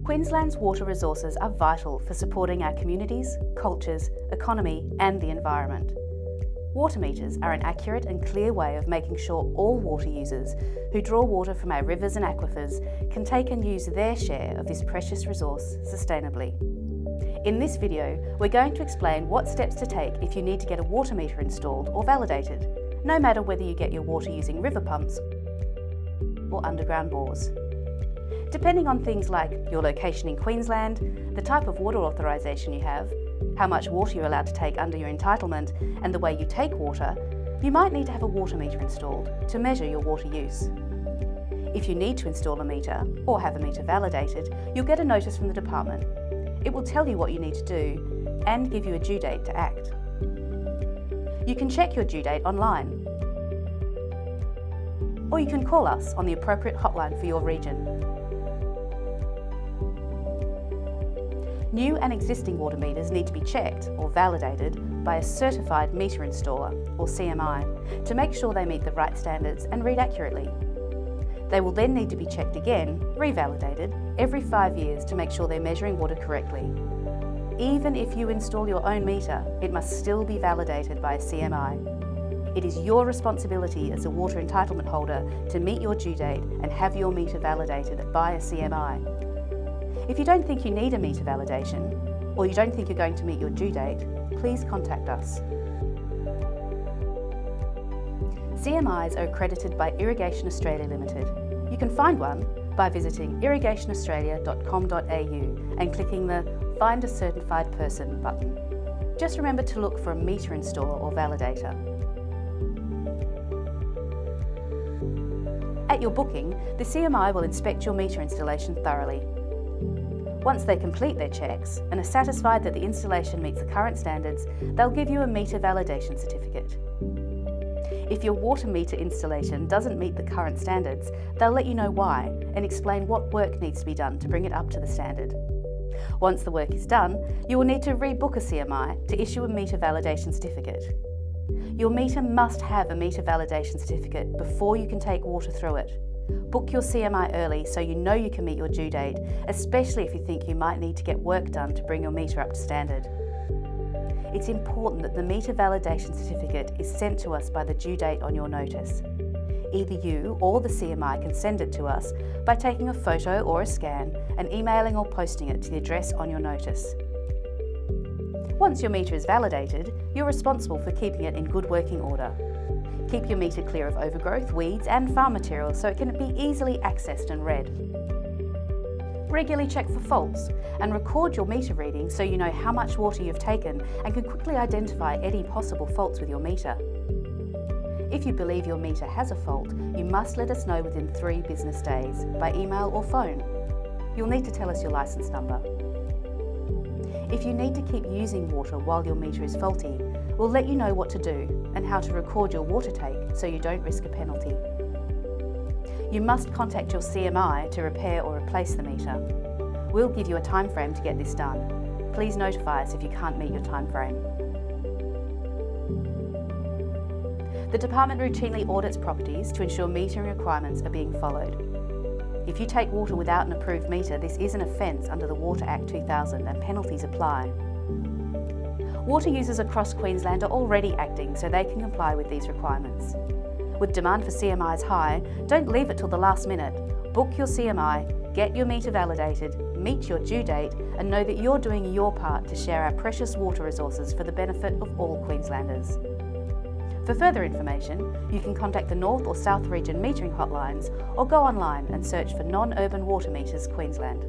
Queensland's water resources are vital for supporting our communities, cultures, economy and the environment. Water meters are an accurate and clear way of making sure all water users who draw water from our rivers and aquifers can take and use their share of this precious resource sustainably. In this video, we're going to explain what steps to take if you need to get a water meter installed or validated, no matter whether you get your water using river pumps or underground bores. Depending on things like your location in Queensland, the type of water authorisation you have, how much water you're allowed to take under your entitlement, and the way you take water, you might need to have a water meter installed to measure your water use. If you need to install a meter or have a meter validated, you'll get a notice from the department. It will tell you what you need to do and give you a due date to act. You can check your due date online, or you can call us on the appropriate hotline for your region. New and existing water meters need to be checked or validated by a certified meter installer, or CMI, to make sure they meet the right standards and read accurately. They will then need to be checked again, revalidated, every 5 years to make sure they're measuring water correctly. Even if you install your own meter, it must still be validated by a CMI. It is your responsibility as a water entitlement holder to meet your due date and have your meter validated by a CMI. If you don't think you need a meter validation, or you don't think you're going to meet your due date, please contact us. CMIs are accredited by Irrigation Australia Limited. You can find one by visiting irrigationaustralia.com.au and clicking the Find a Certified Person button. Just remember to look for a meter installer or validator. At your booking, the CMI will inspect your meter installation thoroughly. Once they complete their checks and are satisfied that the installation meets the current standards, they'll give you a meter validation certificate. If your water meter installation doesn't meet the current standards, they'll let you know why and explain what work needs to be done to bring it up to the standard. Once the work is done, you will need to rebook a CMI to issue a meter validation certificate. Your meter must have a meter validation certificate before you can take water through it. Book your CMI early so you know you can meet your due date, especially if you think you might need to get work done to bring your meter up to standard. It's important that the meter validation certificate is sent to us by the due date on your notice. Either you or the CMI can send it to us by taking a photo or a scan and emailing or posting it to the address on your notice. Once your meter is validated, you're responsible for keeping it in good working order. Keep your meter clear of overgrowth, weeds and farm materials so it can be easily accessed and read. Regularly check for faults and record your meter readings so you know how much water you've taken and can quickly identify any possible faults with your meter. If you believe your meter has a fault, you must let us know within 3 business days by email or phone. You'll need to tell us your licence number. If you need to keep using water while your meter is faulty, we'll let you know what to do and how to record your water take so you don't risk a penalty. You must contact your CMI to repair or replace the meter. We'll give you a time frame to get this done. Please notify us if you can't meet your time frame. The department routinely audits properties to ensure metering requirements are being followed. If you take water without an approved meter, this is an offence under the Water Act 2000 and penalties apply. Water users across Queensland are already acting so they can comply with these requirements. With demand for CMIs high, don't leave it till the last minute. Book your CMI, get your meter validated, meet your due date and know that you're doing your part to share our precious water resources for the benefit of all Queenslanders. For further information, you can contact the North or South Region metering hotlines or go online and search for Non-Urban Water Meters Queensland.